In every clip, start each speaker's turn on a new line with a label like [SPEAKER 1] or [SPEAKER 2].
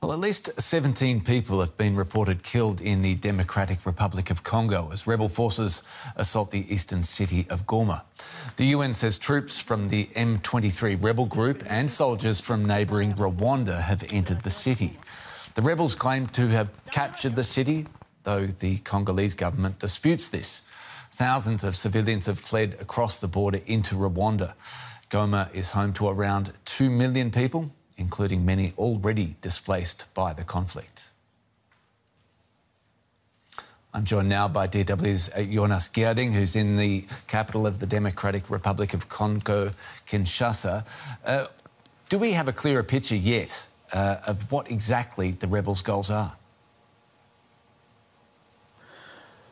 [SPEAKER 1] Well, at least 17 people have been reported killed in the Democratic Republic of Congo as rebel forces assault the eastern city of Goma. The UN says troops from the M23 rebel group and soldiers from neighbouring Rwanda have entered the city. The rebels claim to have captured the city, though the Congolese government disputes this. Thousands of civilians have fled across the border into Rwanda. Goma is home to around 2 million people, including many already displaced by the conflict. I'm joined now by DW's Jonas Gierding, who's in the capital of the Democratic Republic of Congo, Kinshasa. Do we have a clearer picture yet of what exactly the rebels' goals are?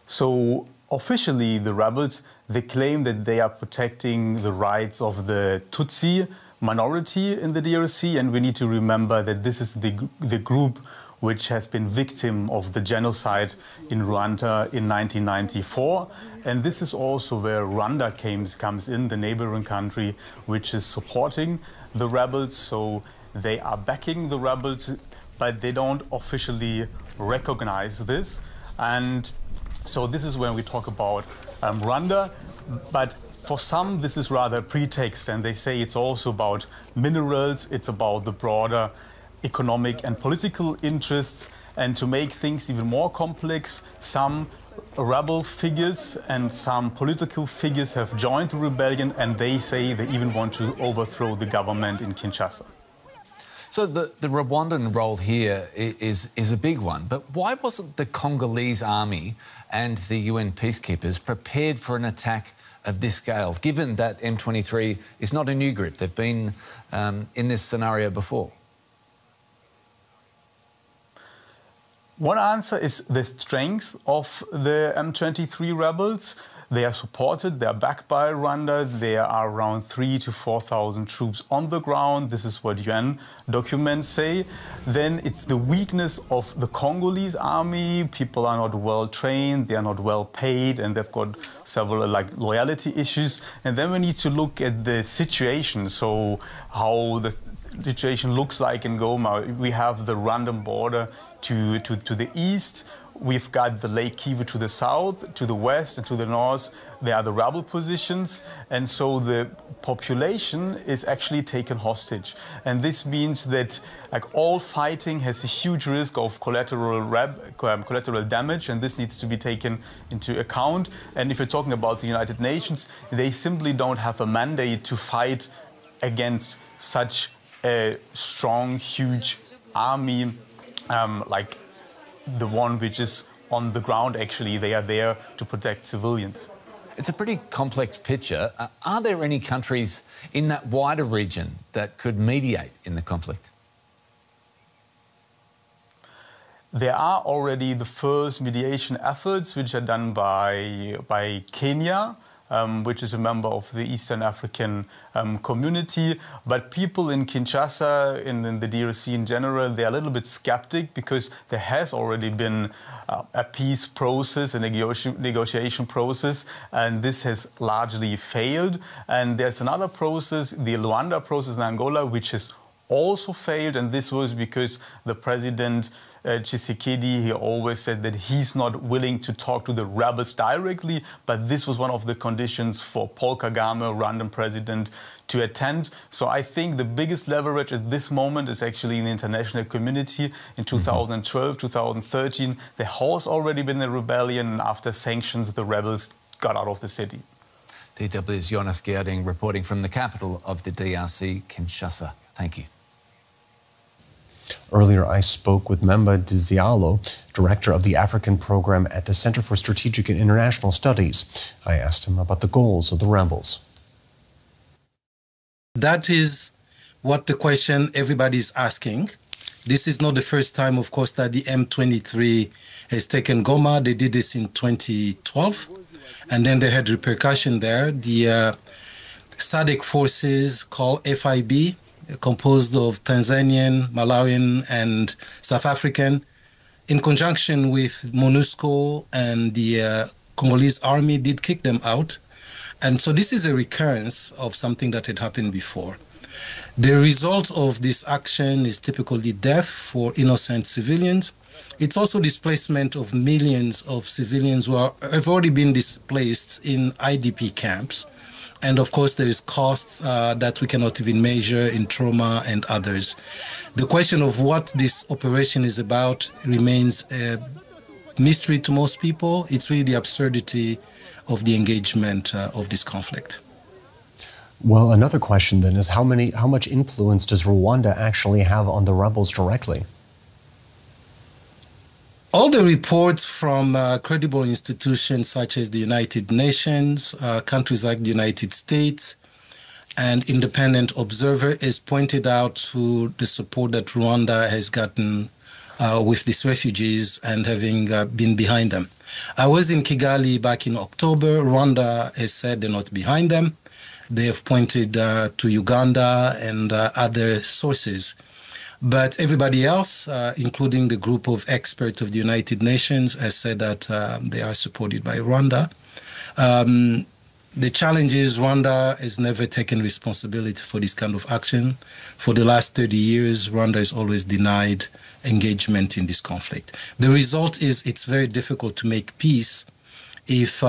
[SPEAKER 2] So officially, the rebels, they claim that they are protecting the rights of the Tutsi minority in the DRC, and we need to remember that this is the group which has been victim of the genocide in Rwanda in 1994. And this is also where Rwanda comes in, the neighboring country, which is supporting the rebels. So they are backing the rebels, but they don't officially recognize this. And so this is when we talk about Rwanda, but for some, this is rather a pretext, and they say it's also about minerals, it's about the broader economic and political interests. And to make things even more complex, some rebel figures and some political figures have joined the rebellion, and they say they even want to overthrow the government in Kinshasa.
[SPEAKER 1] So the Rwandan role here is a big one, but why wasn't the Congolese army and the UN peacekeepers prepared for an attack of this scale, given that M23 is not a new group? They've been in this scenario before.
[SPEAKER 2] One answer is the strength of the M23 rebels. They are supported, they are backed by Rwanda. There are around 3,000 to 4,000 troops on the ground. This is what UN documents say. Then it's the weakness of the Congolese army. People are not well trained, they are not well paid, and they've got several loyalty issues. And then we need to look at the situation. So how the situation looks like in Goma. We have the Rwandan border to the east. We've got the Lake Kivu to the south, to the west, and to the north. There are the rebel positions. And so the population is actually taken hostage. And this means that all fighting has a huge risk of collateral damage, and this needs to be taken into account. And if you're talking about the United Nations, they simply don't have a mandate to fight against such a strong, huge army like the one which is on the ground. Actually, they are there to protect civilians.
[SPEAKER 1] It's a pretty complex picture. Are there any countries in that wider region that could mediate in the conflict?
[SPEAKER 2] There are already the first mediation efforts, which are done by Kenya, which is a member of the Eastern African community. But people in Kinshasa, in the DRC in general, they're a little bit skeptic because there has already been a peace process, a negotiation process, and this has largely failed. And there's another process, the Luanda process in Angola, which has also failed, and this was because the president Tshisekedi, he always said that he's not willing to talk to the rebels directly, but this was one of the conditions for Paul Kagame, Rwandan president, to attend. So I think the biggest leverage at this moment is actually in the international community. In 2012, 2013, there has already been a rebellion, and after sanctions, the rebels got out of the city.
[SPEAKER 1] DW's Jonas Gierding reporting from the capital of the DRC, Kinshasa. Thank you.
[SPEAKER 3] Earlier, I spoke with Memba Dizialo, director of the African program at the Center for Strategic and International Studies. I asked him about the goals of the rebels.
[SPEAKER 4] That is what the question everybody's asking. This is not the first time, of course, that the M23 has taken Goma. They did this in 2012, and then they had repercussion there. The SADC forces called FIB, composed of Tanzanian, Malawian, and South African, in conjunction with MONUSCO and the Congolese army, did kick them out. And so this is a recurrence of something that had happened before. The result of this action is typically death for innocent civilians. It's also displacement of millions of civilians who have already been displaced in IDP camps. And of course, there is costs that we cannot even measure in trauma and others. The question of what this operation is about remains a mystery to most people. It's really the absurdity of the engagement of this conflict.
[SPEAKER 3] Well, another question then is how much influence does Rwanda actually have on the rebels directly?
[SPEAKER 4] All the reports from credible institutions such as the United Nations, countries like the United States, and independent observer has pointed out to the support that Rwanda has gotten with these refugees and having been behind them. I was in Kigali back in October. Rwanda has said they're not behind them. They have pointed to Uganda and other sources. But everybody else, including the group of experts of the United Nations, has said that they are supported by Rwanda. The challenge is Rwanda has never taken responsibility for this kind of action. For the last 30 years, Rwanda has always denied engagement in this conflict. The result is it's very difficult to make peace if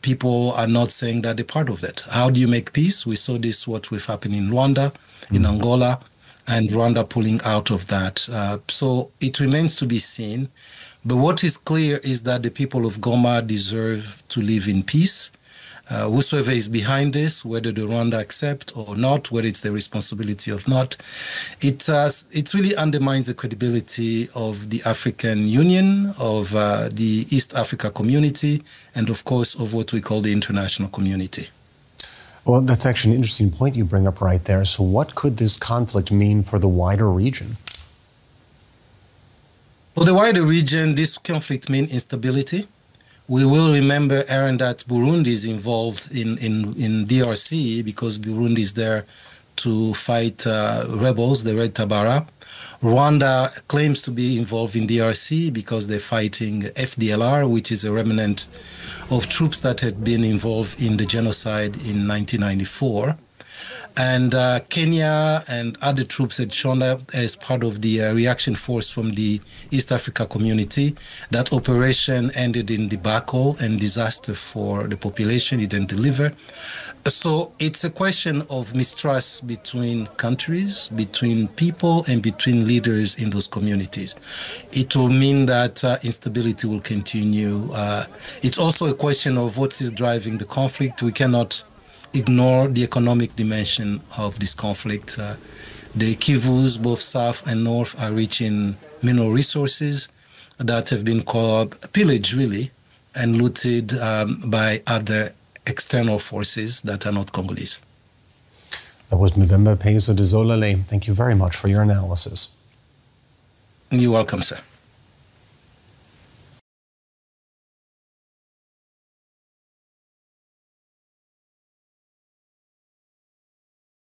[SPEAKER 4] people are not saying that they're part of that. How do you make peace? We saw this, what will happen in Rwanda, in Angola, and Rwanda pulling out of that. So it remains to be seen. But what is clear is that the people of Goma deserve to live in peace. Whosoever is behind this, whether the Rwanda accept or not, whether it's the responsibility of not, it really undermines the credibility of the African Union, of the East Africa community, and of course of what we call the international community.
[SPEAKER 3] Well, that's actually an interesting point you bring up right there. So what could this conflict mean for the wider region?
[SPEAKER 4] For the wider region, this conflict means instability. We will remember, Aaron, that Burundi is involved in DRC because Burundi is there to fight rebels, the Red Tabara. Rwanda claims to be involved in DRC because they're fighting FDLR, which is a remnant of troops that had been involved in the genocide in 1994. And Kenya and other troops had shown up as part of the reaction force from the East Africa community. That operation ended in debacle and disaster for the population. It didn't deliver. So it's a question of mistrust between countries, between people, and between leaders in those communities. It will mean that instability will continue. It's also a question of what is driving the conflict. We cannot ignore the economic dimension of this conflict. The Kivus, both south and north, are rich in mineral resources that have been pillaged, really, and looted by other external forces that are not Congolese.
[SPEAKER 3] That was Mvemba Pezo Dezolale. Thank you very much for your analysis.
[SPEAKER 4] You're welcome, sir.